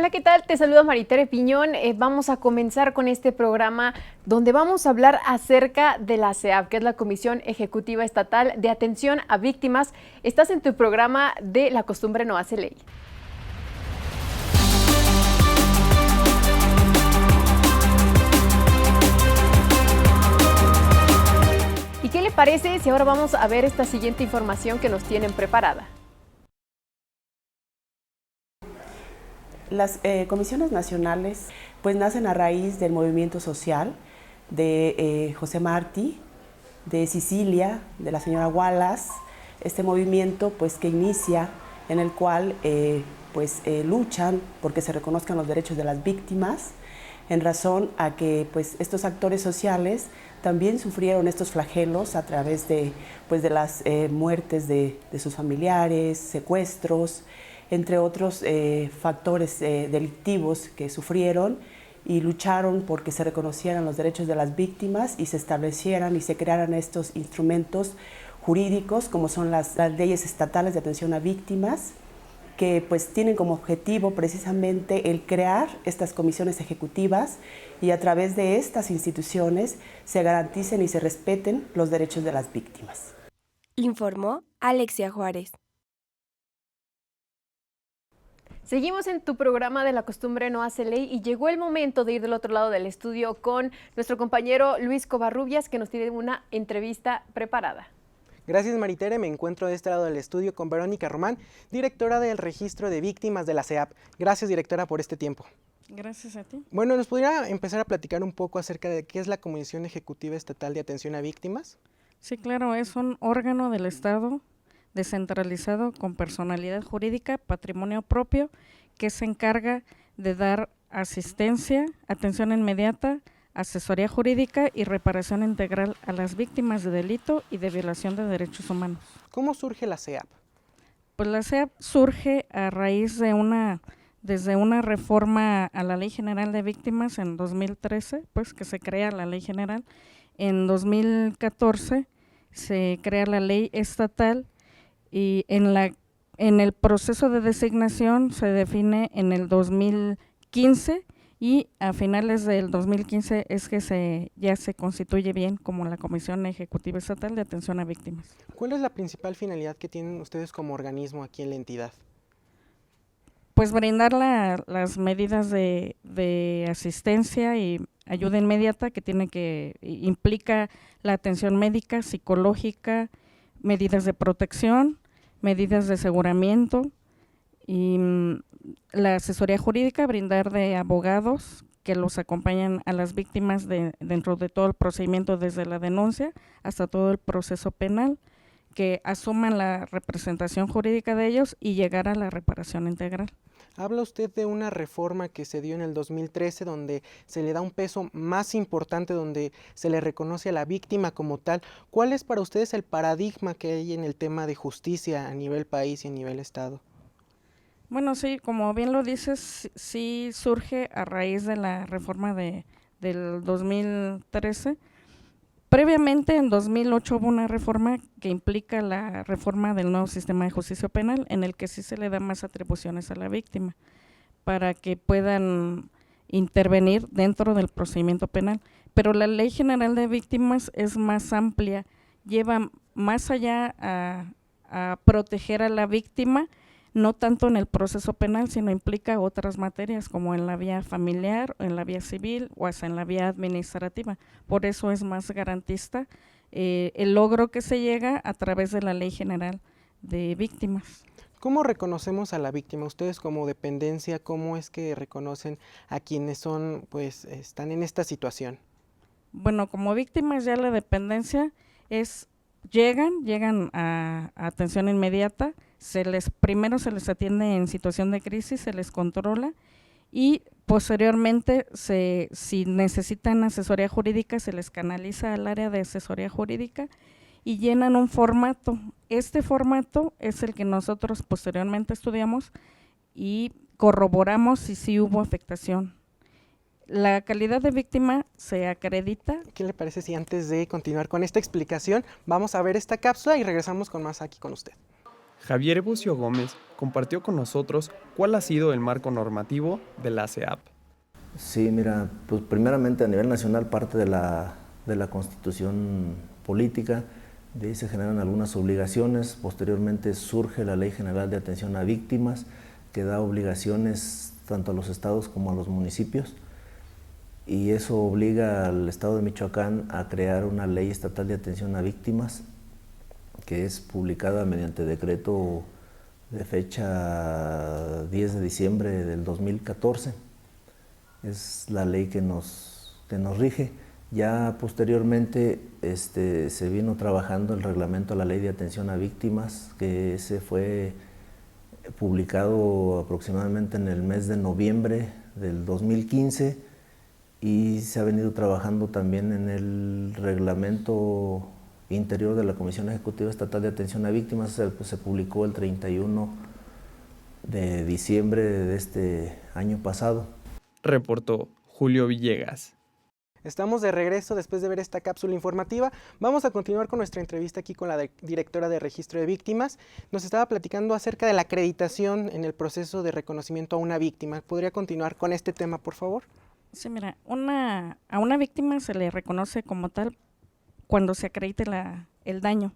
Hola, ¿qué tal? Te saluda Maritere Piñón. Vamos a comenzar con este programa donde vamos a hablar acerca de la CEAV, que es la Comisión Ejecutiva Estatal de Atención a Víctimas. Estás en tu programa de La Costumbre No Hace Ley. ¿Y qué le parece si ahora vamos a ver esta siguiente información que nos tienen preparada? Las comisiones nacionales pues nacen a raíz del movimiento social de José Martí, de Sicilia, de la señora Wallace, este movimiento pues que inicia en el cual luchan porque se reconozcan los derechos de las víctimas, en razón a que pues estos actores sociales también sufrieron estos flagelos a través de las muertes de sus familiares, secuestros, entre otros factores delictivos que sufrieron, y lucharon porque se reconocieran los derechos de las víctimas y se establecieran y se crearan estos instrumentos jurídicos como son las leyes estatales de atención a víctimas, que pues tienen como objetivo precisamente el crear estas comisiones ejecutivas y a través de estas instituciones se garanticen y se respeten los derechos de las víctimas. Informó Alexia Juárez. Seguimos en tu programa de La Costumbre No Hace Ley y llegó el momento de ir del otro lado del estudio con nuestro compañero Luis Covarrubias, que nos tiene una entrevista preparada. Gracias, Maritere. Me encuentro de este lado del estudio con Verónica Román, directora del Registro de Víctimas de la CEAV. Gracias, directora, por este tiempo. Gracias a ti. Bueno, ¿nos podría empezar a platicar un poco acerca de qué es la Comisión Ejecutiva Estatal de Atención a Víctimas? Sí, claro, es un órgano del Estado descentralizado con personalidad jurídica, patrimonio propio, que se encarga de dar asistencia, atención inmediata, asesoría jurídica y reparación integral a las víctimas de delito y de violación de derechos humanos. ¿Cómo surge la CEAV? Pues la CEAV surge a raíz de desde una reforma a la Ley General de Víctimas en 2013, pues que se crea la Ley General. En 2014 se crea la Ley Estatal y en el proceso de designación se define en el 2015 y a finales del 2015 es que ya se constituye bien como la Comisión Ejecutiva Estatal de Atención a Víctimas. ¿Cuál es la principal finalidad que tienen ustedes como organismo aquí en la entidad? Pues brindar las medidas de asistencia y ayuda inmediata implica la atención médica, psicológica, medidas de protección, medidas de aseguramiento y la asesoría jurídica, brindar de abogados que los acompañan a las víctimas dentro de todo el procedimiento, desde la denuncia hasta todo el proceso penal, que asuman la representación jurídica de ellos y llegar a la reparación integral. Habla usted de una reforma que se dio en el 2013 donde se le da un peso más importante, donde se le reconoce a la víctima como tal. ¿Cuál es para ustedes el paradigma que hay en el tema de justicia a nivel país y a nivel estado? Bueno, sí, como bien lo dices, sí surge a raíz de la reforma del 2013. Previamente, en 2008, hubo una reforma que implica la reforma del nuevo sistema de justicia penal, en el que sí se le da más atribuciones a la víctima para que puedan intervenir dentro del procedimiento penal. Pero la Ley General de Víctimas es más amplia, lleva más allá a proteger a la víctima, no tanto en el proceso penal, sino implica otras materias como en la vía familiar, en la vía civil o hasta en la vía administrativa. Por eso es más garantista el logro que se llega a través de la Ley General de Víctimas. ¿Cómo reconocemos a la víctima? Ustedes como dependencia, ¿cómo es que reconocen a quienes están en esta situación? Bueno, como víctimas ya la dependencia llegan a atención inmediata. Primero se les atiende en situación de crisis, se les controla y posteriormente si necesitan asesoría jurídica se les canaliza al área de asesoría jurídica y llenan un formato. Este formato es el que nosotros posteriormente estudiamos y corroboramos si sí hubo afectación. La calidad de víctima se acredita. ¿Qué le parece si antes de continuar con esta explicación vamos a ver esta cápsula y regresamos con más aquí con usted? Javier Bucio Gómez compartió con nosotros cuál ha sido el marco normativo de la SEAP. Sí, mira, pues primeramente a nivel nacional parte de la Constitución política, de ahí se generan algunas obligaciones, posteriormente surge la Ley General de Atención a Víctimas, que da obligaciones tanto a los estados como a los municipios, y eso obliga al estado de Michoacán a crear una ley estatal de atención a víctimas, que es publicada mediante decreto de fecha 10 de diciembre del 2014. Es la ley que nos rige. Ya posteriormente se vino trabajando el reglamento a la Ley de Atención a Víctimas, que se fue publicado aproximadamente en el mes de noviembre del 2015, y se ha venido trabajando también en el reglamento interior de la Comisión Ejecutiva Estatal de Atención a Víctimas. Se publicó el 31 de diciembre de este año pasado. Reportó Julio Villegas. Estamos de regreso después de ver esta cápsula informativa. Vamos a continuar con nuestra entrevista aquí con la directora de Registro de Víctimas. Nos estaba platicando acerca de la acreditación en el proceso de reconocimiento a una víctima. ¿Podría continuar con este tema, por favor? Sí, mira, a una víctima se le reconoce como tal cuando se acredite el daño.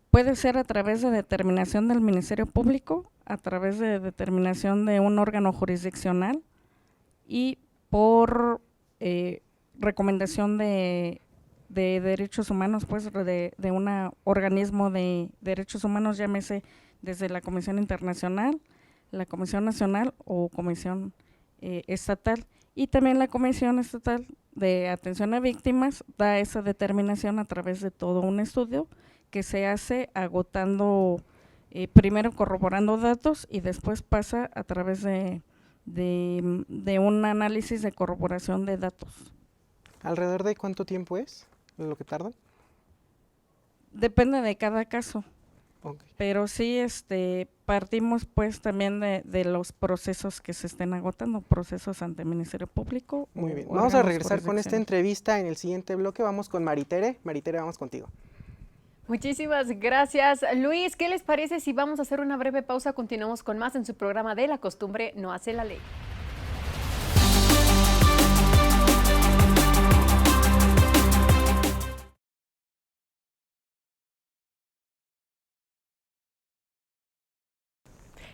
Puede ser a través de determinación del Ministerio Público, a través de determinación de un órgano jurisdiccional y por recomendación de derechos humanos, pues de un organismo de derechos humanos, llámese desde la Comisión Internacional, la Comisión Nacional o Comisión Estatal. Y también la Comisión Estatal de Atención a Víctimas da esa determinación a través de todo un estudio que se hace agotando, primero corroborando datos y después pasa a través de un análisis de corroboración de datos. ¿Alrededor de cuánto tiempo es lo que tardan? Depende de cada caso. Okay. Pero sí, partimos pues también de los procesos que se estén agotando, procesos ante el Ministerio Público. Muy bien, vamos a regresar con esta entrevista en el siguiente bloque. Vamos con Maritere. Maritere, vamos contigo. Muchísimas gracias, Luis. ¿Qué les parece si vamos a hacer una breve pausa? Continuamos con más en su programa de La Costumbre No Hace la Ley.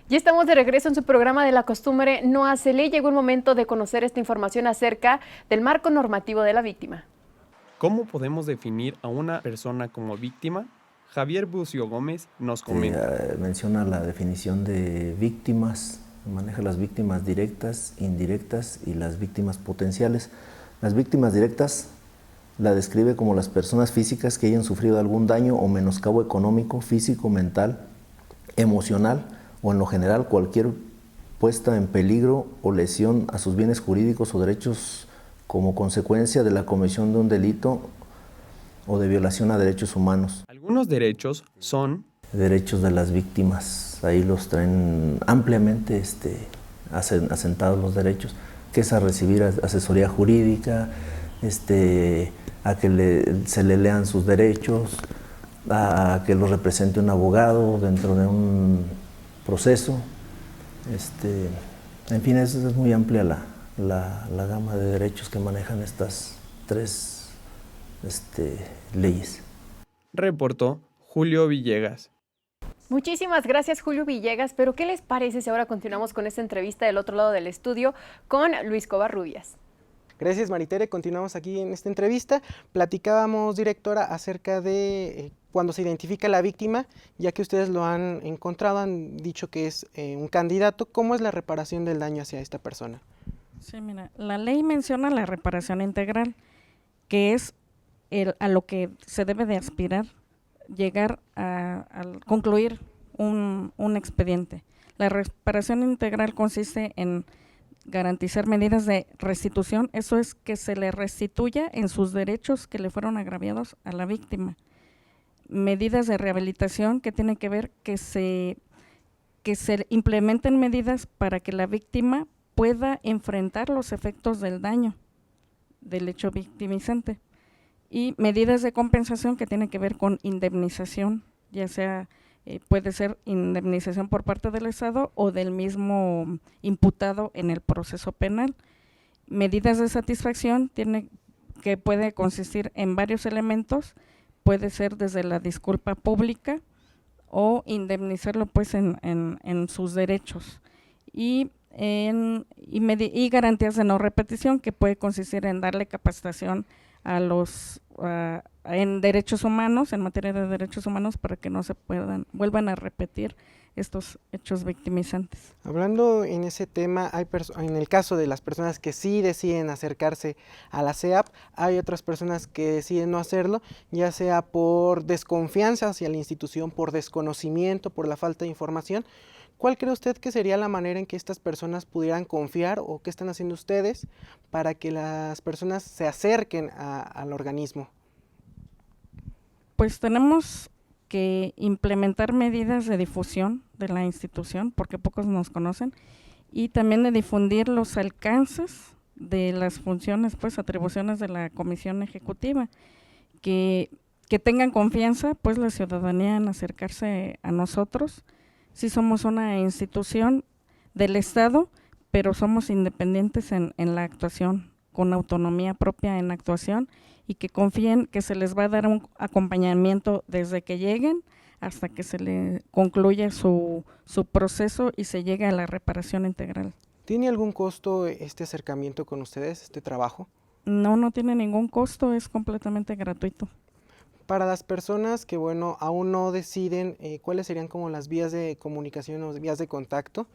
Ya estamos de regreso en su programa de La Costumbre No Hace Ley. Llegó el momento de conocer esta información acerca del marco normativo de la víctima. ¿Cómo podemos definir a una persona como víctima? Javier Bucio Gómez nos comenta. Menciona la definición de víctimas, maneja las víctimas directas, indirectas y las víctimas potenciales. Las víctimas directas la describe como las personas físicas que hayan sufrido algún daño o menoscabo económico, físico, mental, emocional o en lo general cualquier puesta en peligro o lesión a sus bienes jurídicos o derechos como consecuencia de la comisión de un delito o de violación a derechos humanos. Algunos derechos son derechos de las víctimas, ahí los traen ampliamente asentados los derechos, que es a recibir asesoría jurídica, a que se le lean sus derechos, a que los represente un abogado dentro de un proceso. En fin, es muy amplia la gama de derechos que manejan estas tres leyes. Reportó Julio Villegas. Muchísimas gracias, Julio Villegas, pero ¿qué les parece si ahora continuamos con esta entrevista del otro lado del estudio con Luis Covarrubias? Gracias, Maritere. Continuamos aquí en esta entrevista. Platicábamos, directora, acerca de cuando se identifica la víctima, ya que ustedes lo han encontrado, han dicho que es un candidato. ¿Cómo es la reparación del daño hacia esta persona? Sí, mira, la ley menciona la reparación integral, que es a lo que se debe de aspirar, llegar a concluir un expediente. La reparación integral consiste en garantizar medidas de restitución, eso es que se le restituya en sus derechos que le fueron agraviados a la víctima. Medidas de rehabilitación que tienen que ver que se implementen medidas para que la víctima pueda enfrentar los efectos del daño del hecho victimizante. Y medidas de compensación que tienen que ver con indemnización, ya sea Puede ser indemnización por parte del Estado o del mismo imputado en el proceso penal. Medidas de satisfacción que puede consistir en varios elementos, puede ser desde la disculpa pública o indemnizarlo pues en sus derechos y garantías de no repetición, que puede consistir en darle capacitación a en derechos humanos, en materia de derechos humanos, para que no se vuelvan a repetir estos hechos victimizantes. Hablando en ese tema, en el caso de las personas que sí deciden acercarse a la SEAP, hay otras personas que deciden no hacerlo, ya sea por desconfianza hacia la institución, por desconocimiento, por la falta de información. ¿Cuál cree usted que sería la manera en que estas personas pudieran confiar, o qué están haciendo ustedes para que las personas se acerquen al organismo? Pues tenemos que implementar medidas de difusión de la institución, porque pocos nos conocen, y también de difundir los alcances de las funciones, pues atribuciones de la Comisión Ejecutiva, que tengan confianza pues la ciudadanía en acercarse a nosotros. Sí somos una institución del Estado, pero somos independientes en la actuación, con autonomía propia en la actuación, y que confíen que se les va a dar un acompañamiento desde que lleguen hasta que se le concluya su proceso y se llegue a la reparación integral. ¿Tiene algún costo este acercamiento con ustedes, este trabajo? No tiene ningún costo, es completamente gratuito. Para las personas que, aún no deciden, ¿cuáles serían como las vías de comunicación o vías de contacto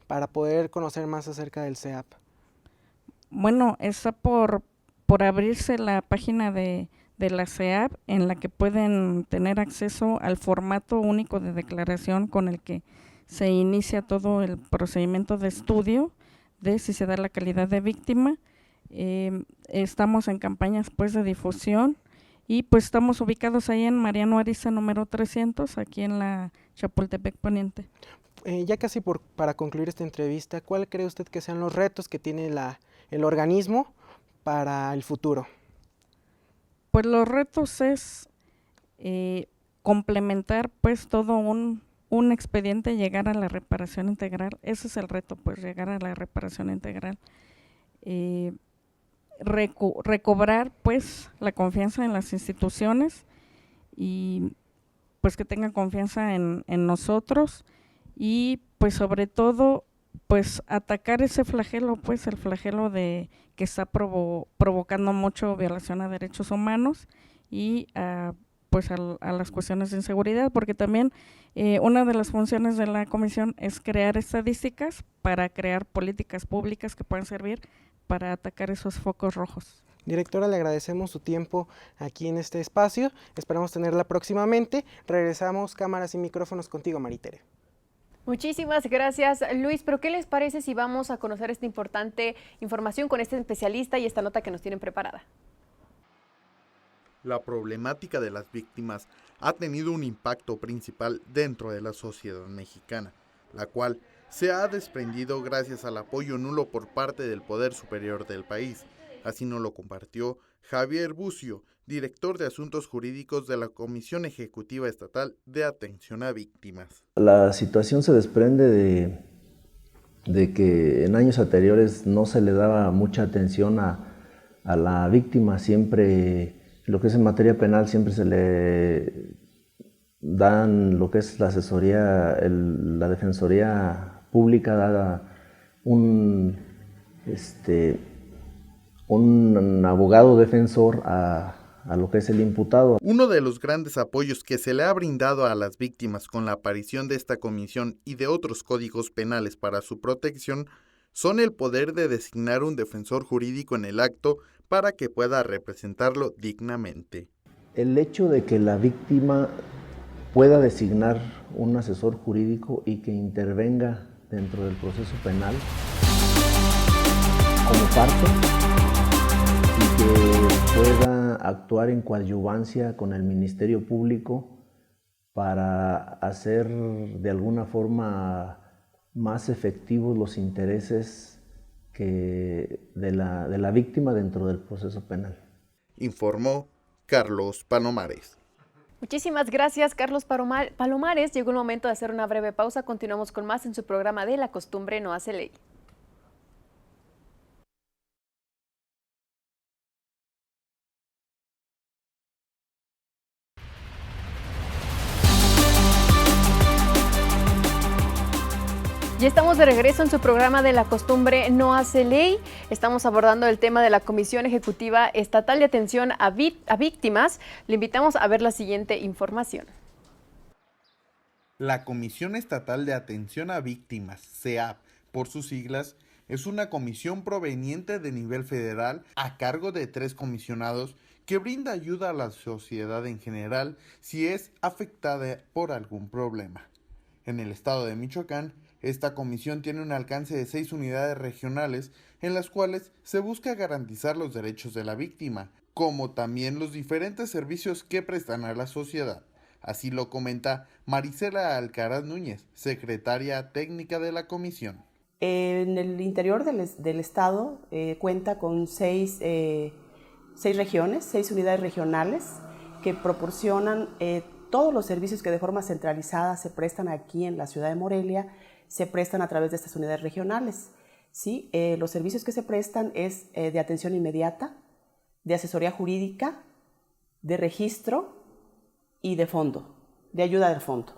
para poder conocer más acerca del SEAP? Bueno, está por abrirse la página de la SEAP, en la que pueden tener acceso al formato único de declaración con el que se inicia todo el procedimiento de estudio de si se da la calidad de víctima. Estamos en campañas pues de difusión, y pues estamos ubicados ahí en Mariano Ariza número 300, aquí en la Chapultepec Poniente. Ya casi para concluir esta entrevista, ¿cuál cree usted que sean los retos que tiene el organismo para el futuro? Pues los retos es complementar pues todo un expediente, llegar a la reparación integral. Ese es el reto, pues llegar a la reparación integral. Recobrar pues la confianza en las instituciones, y pues que tengan confianza en nosotros, y pues sobre todo pues atacar ese flagelo, pues el flagelo de que está provocando mucho violación a derechos humanos y pues a las cuestiones de inseguridad, porque también una de las funciones de la comisión es crear estadísticas para crear políticas públicas que puedan servir para atacar esos focos rojos. Directora, le agradecemos su tiempo aquí en este espacio, esperamos tenerla próximamente. Regresamos cámaras y micrófonos contigo, Maritere. Muchísimas gracias, Luis. Pero ¿qué les parece si vamos a conocer esta importante información con este especialista y esta nota que nos tienen preparada? La problemática de las víctimas ha tenido un impacto principal dentro de la sociedad mexicana, la cual se ha desprendido gracias al apoyo nulo por parte del Poder Superior del país. Así nos lo compartió Javier Bucio, director de Asuntos Jurídicos de la Comisión Ejecutiva Estatal de Atención a Víctimas. La situación se desprende de que en años anteriores no se le daba mucha atención a la víctima. Siempre, lo que es en materia penal, siempre se le dan lo que es la asesoría, la defensoría pública, da un abogado defensor a lo que es el imputado. Uno de los grandes apoyos que se le ha brindado a las víctimas con la aparición de esta comisión y de otros códigos penales para su protección son el poder de designar un defensor jurídico en el acto para que pueda representarlo dignamente. El hecho de que la víctima pueda designar un asesor jurídico y que intervenga dentro del proceso penal como parte, y que pueda actuar en coadyuvancia con el Ministerio Público para hacer de alguna forma más efectivos los intereses de la víctima dentro del proceso penal. Informó Carlos Palomares. Muchísimas gracias, Carlos Palomares. Llegó el momento de hacer una breve pausa. Continuamos con más en su programa de La costumbre no hace ley. Ya estamos de regreso en su programa de La costumbre no hace ley. Estamos abordando el tema de la Comisión Ejecutiva Estatal de Atención a Víctimas. Le invitamos a ver la siguiente información. La Comisión Estatal de Atención a Víctimas, CEAV, por sus siglas, es una comisión proveniente de nivel federal a cargo de 3 comisionados que brinda ayuda a la sociedad en general si es afectada por algún problema. En el estado de Michoacán, esta comisión tiene un alcance de 6 unidades regionales en las cuales se busca garantizar los derechos de la víctima, como también los diferentes servicios que prestan a la sociedad. Así lo comenta Marisela Alcaraz Núñez, secretaria técnica de la comisión. En el interior del estado cuenta con 6 regiones, 6 unidades regionales que proporcionan todos los servicios que de forma centralizada se prestan aquí en la ciudad de Morelia, se prestan a través de estas unidades regionales. ¿Sí? Los servicios que se prestan es de atención inmediata, de asesoría jurídica, de registro y de fondo, de ayuda del fondo.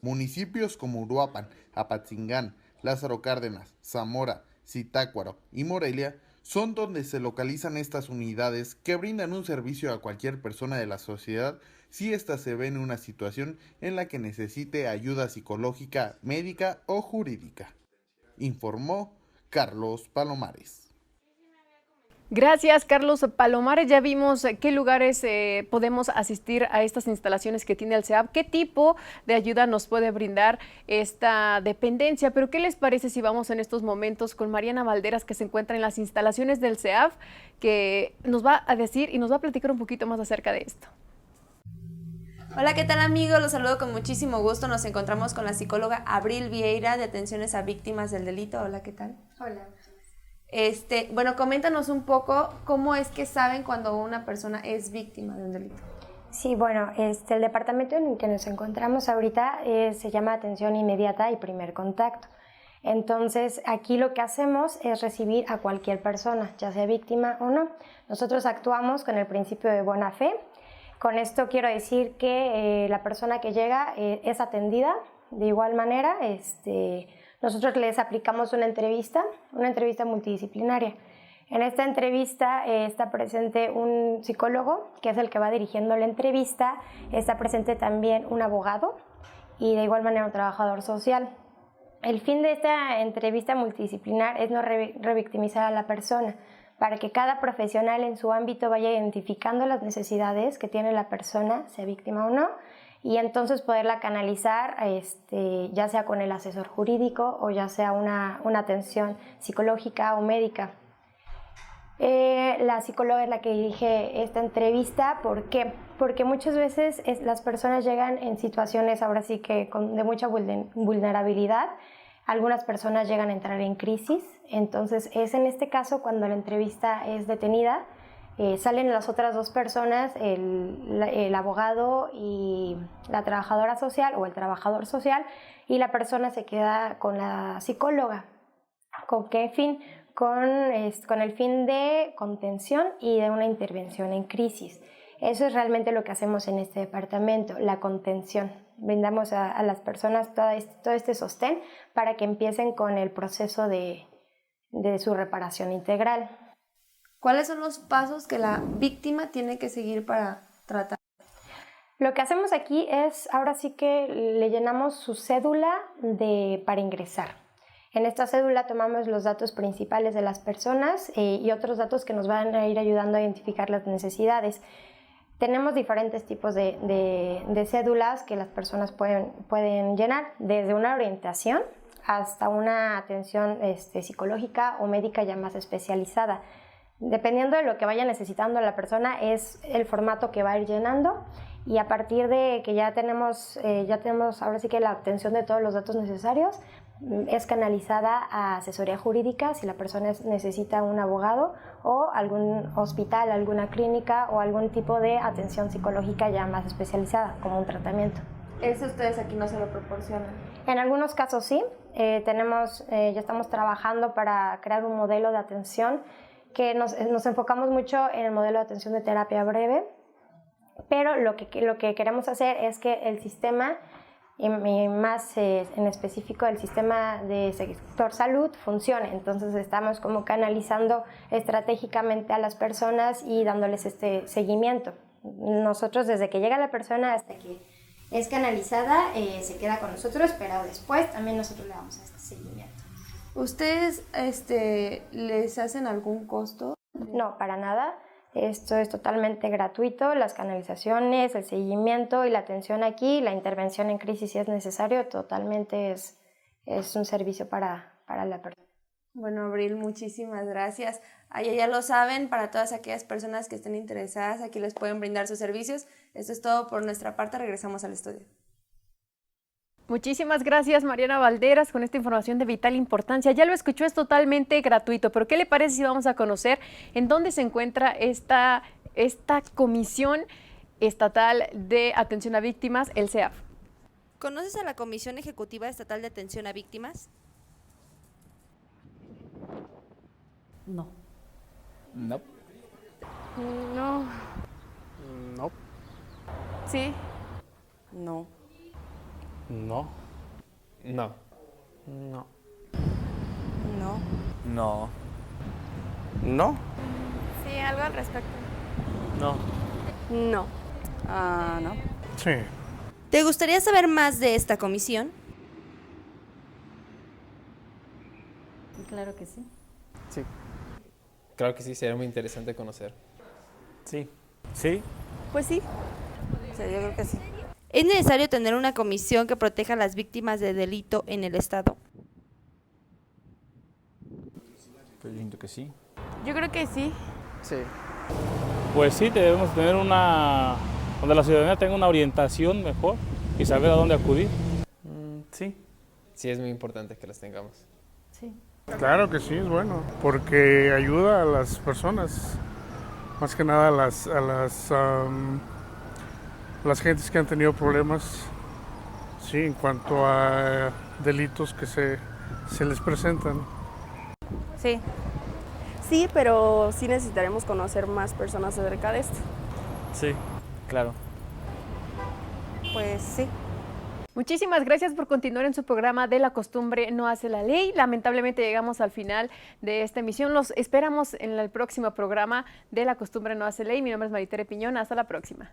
Municipios como Uruapan, Apatzingán, Lázaro Cárdenas, Zamora, Zitácuaro y Morelia son donde se localizan estas unidades que brindan un servicio a cualquier persona de la sociedad si ésta se ve en una situación en la que necesite ayuda psicológica, médica o jurídica, informó Carlos Palomares. Gracias, Carlos Palomares. Ya vimos qué lugares podemos asistir a estas instalaciones que tiene el CEAV, qué tipo de ayuda nos puede brindar esta dependencia, pero ¿qué les parece si vamos en estos momentos con Mariana Valderas, que se encuentra en las instalaciones del CEAV, que nos va a decir y nos va a platicar un poquito más acerca de esto? Hola, ¿qué tal, amigos? Los saludo con muchísimo gusto. Nos encontramos con la psicóloga Abril Vieira de Atenciones a Víctimas del Delito. Hola, ¿qué tal? Hola. Bueno, coméntanos un poco cómo es que saben cuando una persona es víctima de un delito. Sí, bueno, el departamento en el que nos encontramos ahorita se llama Atención Inmediata y Primer Contacto. Entonces, aquí lo que hacemos es recibir a cualquier persona, ya sea víctima o no. Nosotros actuamos con el principio de buena fe. Con esto quiero decir que la persona que llega es atendida de igual manera. Nosotros les aplicamos una entrevista multidisciplinaria. En esta entrevista está presente un psicólogo, que es el que va dirigiendo la entrevista, está presente también un abogado y de igual manera un trabajador social. El fin de esta entrevista multidisciplinar es no revictimizar a la persona, para que cada profesional en su ámbito vaya identificando las necesidades que tiene la persona, sea víctima o no, y entonces poderla canalizar, ya sea con el asesor jurídico o ya sea una atención psicológica o médica. La psicóloga es la que dirige esta entrevista. ¿Por qué? Porque muchas veces las personas llegan en situaciones ahora sí que de mucha vulnerabilidad. Algunas personas llegan a entrar en crisis, entonces es en este caso cuando la entrevista es detenida, salen las otras 2 personas, el abogado y la trabajadora social o el trabajador social, y la persona se queda con la psicóloga. ¿Con qué fin? Con el fin de contención y de una intervención en crisis. Eso es realmente lo que hacemos en este departamento, la contención. Brindamos a las personas todo este sostén para que empiecen con el proceso de su reparación integral. ¿Cuáles son los pasos que la víctima tiene que seguir para tratar? Lo que hacemos aquí es, ahora sí que le llenamos su cédula para ingresar. En esta cédula tomamos los datos principales de las personas y otros datos que nos van a ir ayudando a identificar las necesidades. Tenemos diferentes tipos de cédulas que las personas pueden llenar, desde una orientación hasta una atención psicológica o médica ya más especializada. Dependiendo de lo que vaya necesitando la persona, es el formato que va a ir llenando, y a partir de que ya tenemos ahora sí que la obtención de todos los datos necesarios, es canalizada a asesoría jurídica si la persona necesita un abogado o algún hospital, alguna clínica o algún tipo de atención psicológica ya más especializada, como un tratamiento. ¿Eso ustedes aquí no se lo proporcionan? En algunos casos sí, ya estamos trabajando para crear un modelo de atención que nos enfocamos mucho en el modelo de atención de terapia breve, pero lo que queremos hacer es que el sistema, y más en específico el sistema de sector salud, funcione. Entonces estamos como canalizando estratégicamente a las personas y dándoles este seguimiento. Nosotros desde que llega la persona hasta que es canalizada, se queda con nosotros, pero después también nosotros le damos este seguimiento. ¿Ustedes les hacen algún costo? No, para nada. Esto es totalmente gratuito, las canalizaciones, el seguimiento y la atención aquí, la intervención en crisis si es necesario, totalmente es un servicio para la persona. Bueno, Abril, muchísimas gracias. Allá ya lo saben, para todas aquellas personas que estén interesadas, aquí les pueden brindar sus servicios. Esto es todo por nuestra parte, regresamos al estudio. Muchísimas gracias, Mariana Valderas, con esta información de vital importancia. Ya lo escuchó, es totalmente gratuito, pero ¿qué le parece si vamos a conocer en dónde se encuentra esta Comisión Estatal de Atención a Víctimas, el CEAV? ¿Conoces a la Comisión Ejecutiva Estatal de Atención a Víctimas? No. No. No. No. Sí. No. No. No. No. No. No. No. Sí, algo al respecto. No. No. No. Sí. ¿Te gustaría saber más de esta comisión? Claro que sí. Sí. Claro que sí, sería muy interesante conocer. Sí. Sí. Pues sí. Sí, yo creo que sí. ¿Es necesario tener una comisión que proteja a las víctimas de delito en el Estado? Pues yo siento que sí. Yo creo que sí. Sí. Pues sí, debemos tener donde la ciudadanía tenga una orientación mejor y saber a dónde acudir. Sí. Sí, es muy importante que las tengamos. Sí. Claro que sí, es bueno, porque ayuda a las personas, más que nada a las gentes que han tenido problemas, sí, en cuanto a delitos que se les presentan. Sí. Sí, pero sí necesitaremos conocer más personas acerca de esto. Sí, claro. Pues sí. Muchísimas gracias por continuar en su programa de La Costumbre No Hace la Ley. Lamentablemente llegamos al final de esta emisión. Los esperamos en el próximo programa de La Costumbre No Hace Ley. Mi nombre es Maritere Piñón. Hasta la próxima.